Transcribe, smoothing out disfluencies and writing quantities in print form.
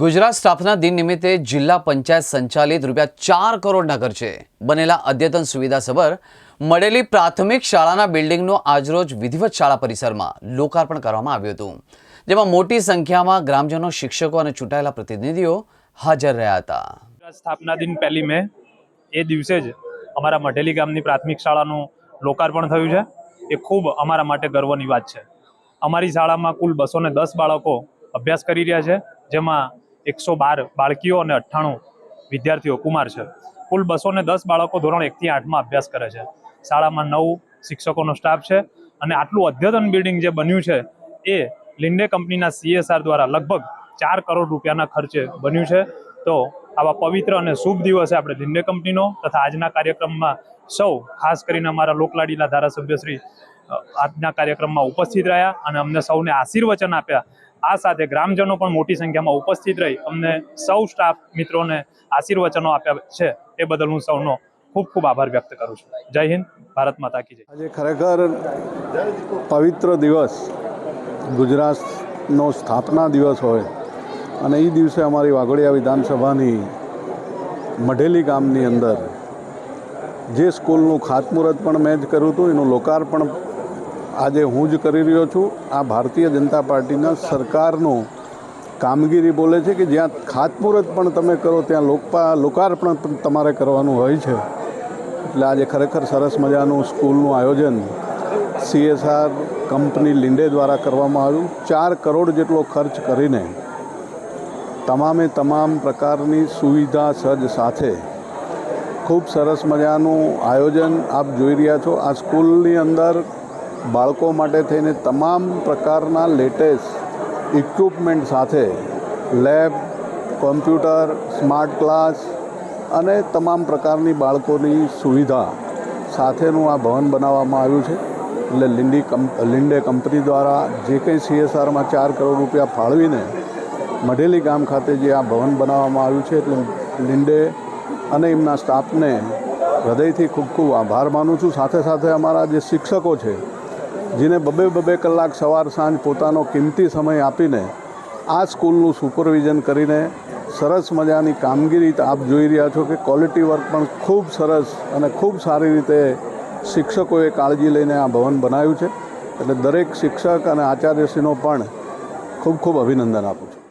ગુજરાત સ્થાપના દિન નિમિત્તે જિલ્લા પંચાયત સંચાલિત ₹4 કરોડના ખર્ચે બનેલા અદ્યતન સુવિધાસભર મળેલી પ્રાથમિક શાળાના બિલ્ડિંગનું આજરોજ વિધિવત શાળા પરિસરમાં લોકાર્પણ કરવામાં આવ્યું હતું, જેમાં મોટી સંખ્યામાં ગ્રામજનો, શિક્ષકો અને ચૂંટાયેલા પ્રતિનિધિઓ હાજર રહ્યા હતા. સ્થાપના દિન 1 મે એ દિવસે જ અમારા મઢેલી ગામની પ્રાથમિક શાળાનું લોકાર્પણ થયું છે. એ ખૂબ અમારા માટે ગર્વની વાત છે. અમારી શાળામાં કુલ 210 બાળકો અભ્યાસ કરી રહ્યા છે, જેમાં 112 બાળકીઓ અને 98 વિદ્યાર્થીઓ કુમાર છે. કુલ 210 બાળકો ધોરણ 1 થી 8માં અભ્યાસ કરે છે. શાળામાં 9 શિક્ષકોનો સ્ટાફ છે અને આટલું અદ્યતન બિલ્ડિંગ જે બન્યું છે એ લિન્ડે કંપનીના CSR દ્વારા લગભગ 4 કરોડ રૂપિયાના ખર્ચે બન્યું છે. તો આવા પવિત્ર અને શુભ દિવસે આપણે લિન્ડે કંપનીનો તથા આજના કાર્યક્રમમાં સૌ, ખાસ કરીને અમારા લોકલાડીલા ધારાસભ્યશ્રી આજના કાર્યક્રમમાં ઉપસ્થિત રહ્યા અને અમને સૌને આશીર્વચન આપ્યા. આ સાથે ગ્રામજનો પણ મોટી સંખ્યામાં ઉપસ્થિત રહી અમને સૌ સ્ટાફ મિત્રોને આશીર્વચનો આપ્યા છે. એ બદલ હું સૌનો ખૂબ ખૂબ આભાર વ્યક્ત કરું છું. જય હિન્દ, ભારત માતા કી જય. આજે ખરેખર પવિત્ર દિવસ, ગુજરાતનો સ્થાપના દિવસ હોય અને એ દિવસે અમારી વાઘોડિયા વિધાનસભાની મઢેલી ગામની અંદર જે સ્કૂલનું ખાતમુહૂર્ત પણ મેં જ કર્યું હતું, એનું લોકાર્પણ આજે હું જ કરી રહ્યો છું. આ ભારતીય જનતા પાર્ટીના સરકારનું કામગીરી બોલે છે કે જ્યાં ખાતમુહૂર્ત પણ તમે કરો ત્યાં લોકાર્પણ પણ તમારે કરવાનું હોય છે. એટલે આજે ખરેખર સરસ મજાનું સ્કૂલનું આયોજન CSR કંપની લિન્ડે દ્વારા કરવામાં આવ્યું. 4 કરોડ જેટલો ખર્ચ કરીને તમામ પ્રકારની સુવિધા સજ્જ સાથે ખૂબ સરસ મજાનું આયોજન આપ જોઈ રહ્યા છો. આ સ્કૂલની અંદર બાળકો માટે થઈને તમામ પ્રકારના લેટેસ્ટ ઇક્વિપમેન્ટ સાથે લેબ, કોમ્પ્યુટર, સ્માર્ટ ક્લાસ અને તમામ પ્રકારની બાળકોની સુવિધા સાથેનું આ ભવન બનાવવામાં આવ્યું છે. એટલે લિન્ડે કંપની દ્વારા જે કંઈ CSRમાં 4 કરોડ રૂપિયા ફાળવીને મઢેલી ગામ ખાતે જે આ ભવન બનાવવામાં આવ્યું છે, એટલે લિન્ડે અને એમના સ્ટાફને હૃદયથી ખૂબ ખૂબ આભાર માનું છું. સાથે સાથે અમારા જે શિક્ષકો છે, જેને બબે કલાક સવાર સાંજ પોતાનો કિંમતી સમય આપીને આ સ્કૂલનું સુપરવિઝન કરીને સરસ મજાની કામગીરી આપ જોઈ રહ્યા છો કે ક્વોલિટી વર્ક પણ ખૂબ સરસ અને ખૂબ સારી રીતે શિક્ષકોએ કાળજી લઈને આ ભવન બનાવ્યું છે. એટલે દરેક શિક્ષક અને આચાર્યશ્રીનો પણ ખૂબ ખૂબ અભિનંદન આપું છું.